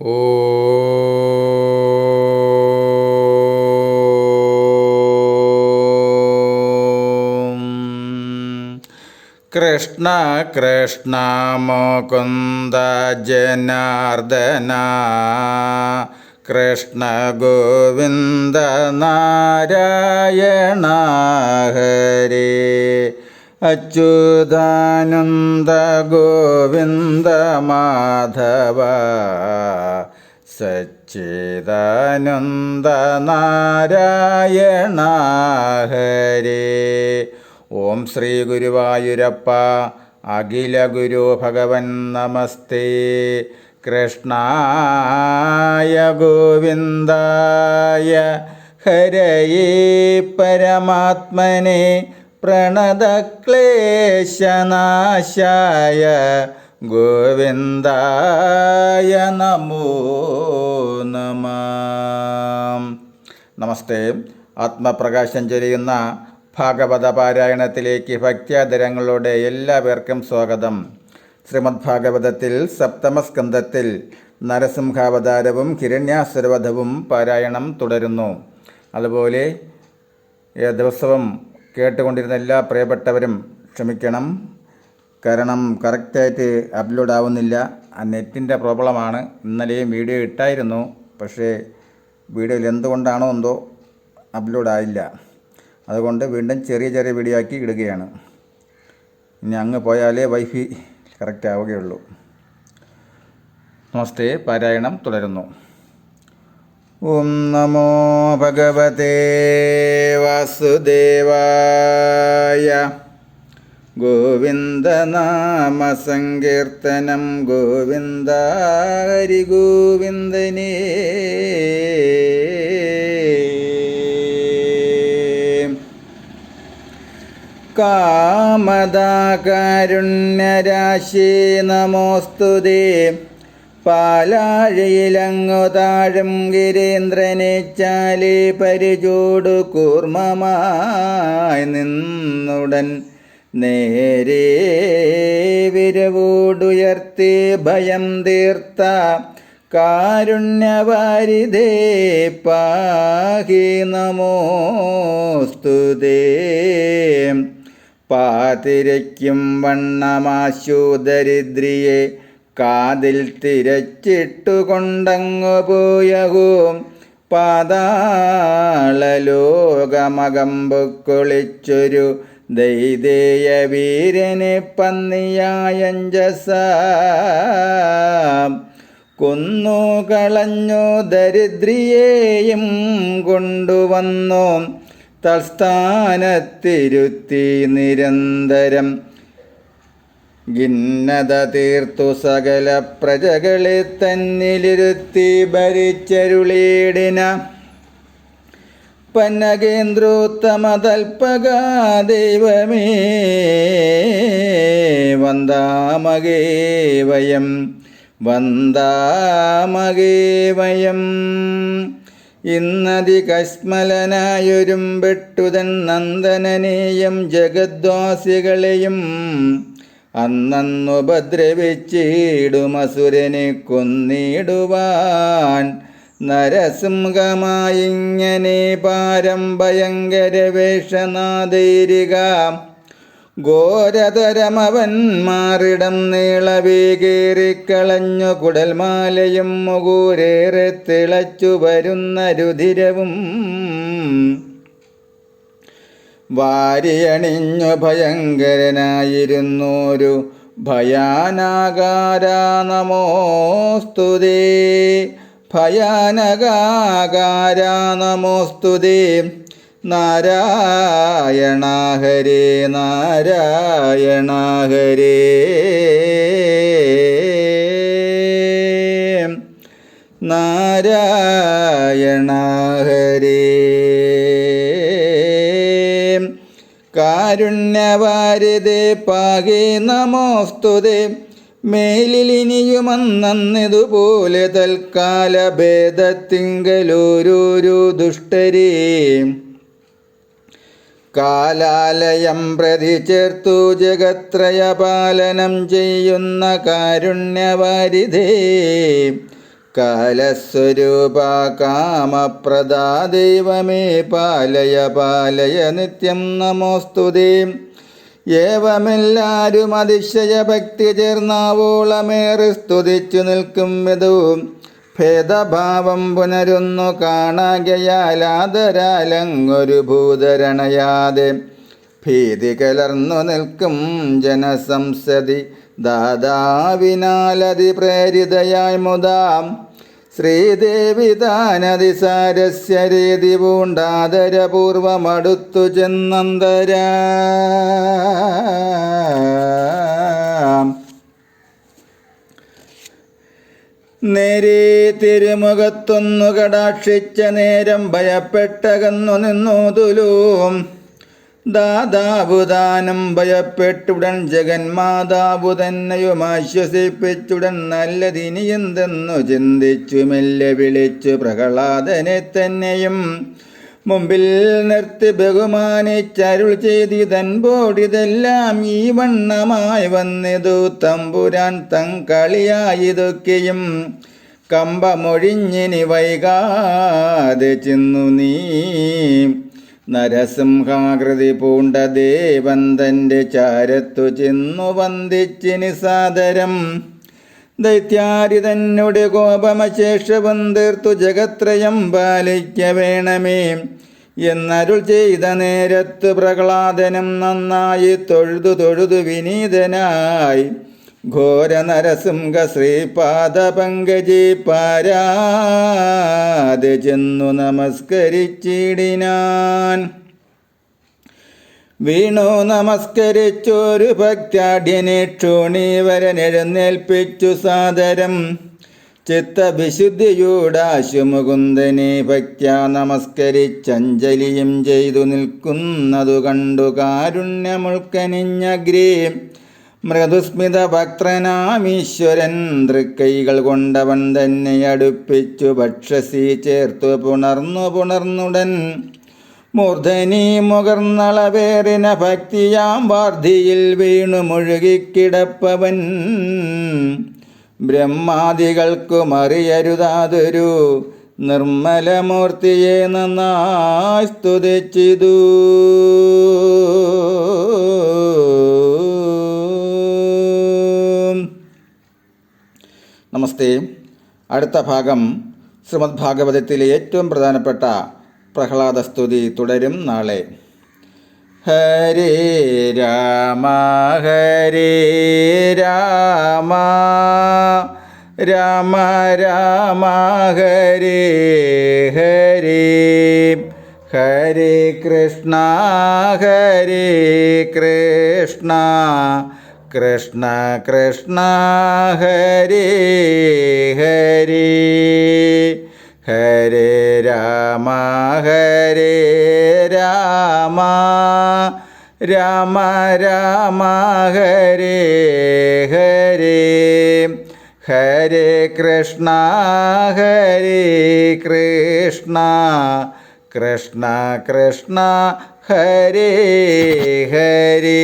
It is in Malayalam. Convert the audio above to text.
ഓം കൃഷ്ണ കൃഷ്ണ മുകുന്ദ ജനാർദ്ദന കൃഷ്ണ ഗോവിന്ദ നാരായണ ഹരേ അച്യുതാനന്ദ ഗോവിന്ദ മാധവ സച്ചിദാനന്ദ നാരായണ ഹരേ. ഓം ശ്രീ ഗുരുവായൂരപ്പ അഖില ഗുരു ഭഗവൻ നമസ്തേ. കൃഷ്ണായ ഗോവിന്ദായ ഹരയേ പരമാത്മനെ പ്രണതക്ലേശനാശായ ഗോവിന്ദായ നമോ നമഃ. നമസ്തേ. ആത്മപ്രകാശം ചൊരിയുന്ന ഭാഗവത പാരായണത്തിലേക്ക് ഭക്ത്യാദരങ്ങളോടെ എല്ലാവർക്കും സ്വാഗതം. ശ്രീമദ് ഭാഗവതത്തിൽ സപ്തമസ്കന്ധത്തിൽ നരസിംഹാവതാരവും ഹിരണ്യാസുരവധവും പാരായണം തുടരുന്നു. അതുപോലെ ദിവസവും കേട്ടുകൊണ്ടിരുന്ന എല്ലാ പ്രിയപ്പെട്ടവരും ക്ഷമിക്കണം, കാരണം കറക്റ്റായിട്ട് അപ്ലോഡ് ആവുന്നില്ല. ആ നെറ്റിൻ്റെ പ്രോബ്ലമാണ്. ഇന്നലെയും വീഡിയോ ഇട്ടായിരുന്നു, പക്ഷേ വീഡിയോയിൽ എന്തുകൊണ്ടാണോ എന്തോ അപ്ലോഡ് ആയില്ല. അതുകൊണ്ട് വീണ്ടും ചെറിയ ചെറിയ വീഡിയോ ആക്കി ഇടുകയാണ്. ഇനി അങ്ങ് പോയാലേ വൈഫൈ കറക്റ്റ് ആവുകയുള്ളൂ. നമസ്തേ. പാരായണം തുടരുന്നു. ഓം നമോ ഭഗവതേ വാസുദേവായ. ഗോവിന്ദനാമ സങ്കീർത്തനം ഗോവിന്ദ ഹരി ഗോവിന്ദനേ. കാമദാകാരുണ്യരാശി നമോസ്തുതേ. പാലാഴിയിലങ്ങു താഴും ഗിരീന്ദ്രനെ ചാലി പരിചൂടു കൂർമ്മമായി നിന്നുടൻ നേരെ വിരവോടുയർത്തി ഭയം തീർത്ത കാരുണ്യവാരിധേ പാഹി നമോസ്തുതേ. പാതിരയ്ക്കും വണ്ണമാശു ദരിദ്രിയെ കാതിൽ തിരച്ചിട്ടുകൊണ്ടങ്ങു പോയഹോം പാതാളലോകമകമ്പു കൊളിച്ചൊരു ദൈതേയ വീരനെ പന്നിയായഞ്ചസ കൊന്നുകളഞ്ഞു ദരിദ്രിയേയും കൊണ്ടുവന്നു തൽസ്ഥാനത്തിരുത്തി നിരന്തരം ഖിന്നത തീർത്തു സകല പ്രജകളെ തന്നിലിരുത്തി ഭരിച്ചരുളീടിന പന്നകേന്ദ്രോത്തമതൽപകാ ദൈവമേ വന്ദാമകേ വയം വന്ദാമകേ വയം. ഇന്നതി കശ്മലനായൊരുമ്പെട്ടുതൻ നന്ദനനേയം ജഗദ്വാസികളെയും അന്നന്നുപദ്രവിച്ചിടുമസുരനെ കൊന്നിടുവാൻ നരസിംഹമായിങ്ങനെ പാരം ഭയങ്കര വേഷനാദൈരിക ഘോരതരമവൻ മാറിടം നീളവേകേറിക്കളഞ്ഞു കുടൽമാലയും മുകൂരേറെ തിളച്ചു വരുന്ന രുധിരവും വാരിയണിഞ്ഞു ഭയങ്കരനായിരുന്നോരു ഭയാനകാര നമോസ്തുതേ. ഭയാനകാര നമോസ്തുതേ. നാരായണ ഹരേ നാരായണ ഹരേ. നാരായണ ഹരേ. കാരുണ്യവാരിധേ പാഹി നമോസ്തുതേ. മേലിലിനിയുമന്നതുപോലെ തൽക്കാല ഭേദത്തിങ്കലോരോരോ ദുഷ്ടരേ കാലാലയം പ്രതി ചേർത്തു ജഗത്രയപാലനം ചെയ്യുന്ന കാരുണ്യവാരിധേ കാലസ്വരൂപ കാമപ്രദാ ദൈവമേ പാലയ പാലയ നിത്യം നമോസ്തുതേ. ഏവമെല്ലാരും അതിശയ ഭക്തി ചേർന്നാവോളമേറെ സ്തുതിച്ചു നിൽക്കും വിധവും ഭേദഭാവം പുനരൊന്നു കാണാകയാലാദരാലങ്ങൊരു ഭൂതരണയാതെ ഭീതി കലർന്നു നിൽക്കും ജനസംസതി ദാതാവിനാലതി പ്രേരിതയായി മുതാം ശ്രീദേവി താനതിസാരസ്യ രീതി പൂണ്ടാദരപൂർവമടുത്തു ചെന്നന്തരാ. നേരെ തിരുമുഖത്തൊന്നു കടാക്ഷിച്ച നേരം ഭയപ്പെട്ടകന്നു നിന്നു തുലൂം. ദാതാവുദാനം ഭയപ്പെട്ടുടൻ ജഗന്മാതാവു തന്നെയും ആശ്വസിപ്പിച്ചുടൻ നല്ലതിനി എന്തെന്നു ചിന്തിച്ചു മെല്ലെ വിളിച്ചു പ്രഹ്ലാദനെ തന്നെയും മുമ്പിൽ നിർത്തി ബഹുമാനിച്ചരുൾ ചെയ്തിതൻപോടിതെല്ലാം ഈ വണ്ണമായി വന്നിതു തമ്പുരാൻ തങ്കളിയായിതൊക്കെയും കമ്പമൊഴിഞ്ഞിനി വൈകാതെ ചെന്നു നീ. നരസിംഹാകൃതി പൂണ്ട ദേവൻ തൻ്റെ ചാരത്തു ചെന്നു വന്ദിച്ചിനി സാദരം. ദൈത്യാരി തന്നെ കോപമശേഷവും തീർത്തു ജഗത്രയം പാലിക്ക വേണമേ എന്നരുൾ ചെയ്ത നേരത്ത് പ്രഹ്ലാദനും നന്നായി തൊഴുതു വിനീതനായി ഘോര നരസിംഹ ശ്രീപാദപങ്കജി പാരാതെ ചെന്നു നമസ്കരിച്ചിടിനാൻ. വീണു നമസ്കരിച്ചൊരു ഭക്താഢ്യനെ ക്ഷോണീവരനെഴുന്നേൽപ്പിച്ചു സാദരം. ചിത്തവിശുദ്ധിയോടാശു മുകുന്ദനെ ഭക്ത്യാ നമസ്കരിച്ചഞ്ജലിയും ചെയ്തു നിൽക്കുന്നതു കണ്ടു കാരുണ്യമുൾക്കനിഞ്ഞഗ്രേ മൃദുസ്മിത ഭക്തനാമീശ്വരൻ തൃക്കൈകൾ കൊണ്ടവൻ തന്നെ അടുപ്പിച്ചു ഭക്ഷസി ചേർത്തു പുണർന്നുടൻ മൂർധനി മുകർന്നളവേറിന ഭക്തിയാം വാർധിയിൽ വീണു മുഴുകിക്കിടപ്പവൻ. ബ്രഹ്മാദികൾക്കു മറിയരുതാതൊരു നിർമ്മലമൂർത്തിയെ നന്നായി സ്തുതിച്ചിതു. നമസ്തേ. അടുത്ത ഭാഗം ശ്രീമദ് ഭാഗവതത്തിലെ ഏറ്റവും പ്രധാനപ്പെട്ട പ്രഹ്ലാദസ്തുതി തുടരും നാളെ. ഹരേ രാമ ഹരേ രാമ രാമ രാമ ഹരേ ഹരേ ഹരേ കൃഷ്ണ ഹരേ കൃഷ്ണ കൃഷ്ണ കൃഷ്ണ ഹരേ ഹരേ ഹരേ രാമ ഹരേ രാമ രാമ രാമ ഹരേ ഹരേ ഹരേ കൃഷ്ണ ഹരേ കൃഷ്ണ കൃഷ്ണ കൃഷ്ണ ഹരേ ഹരേ.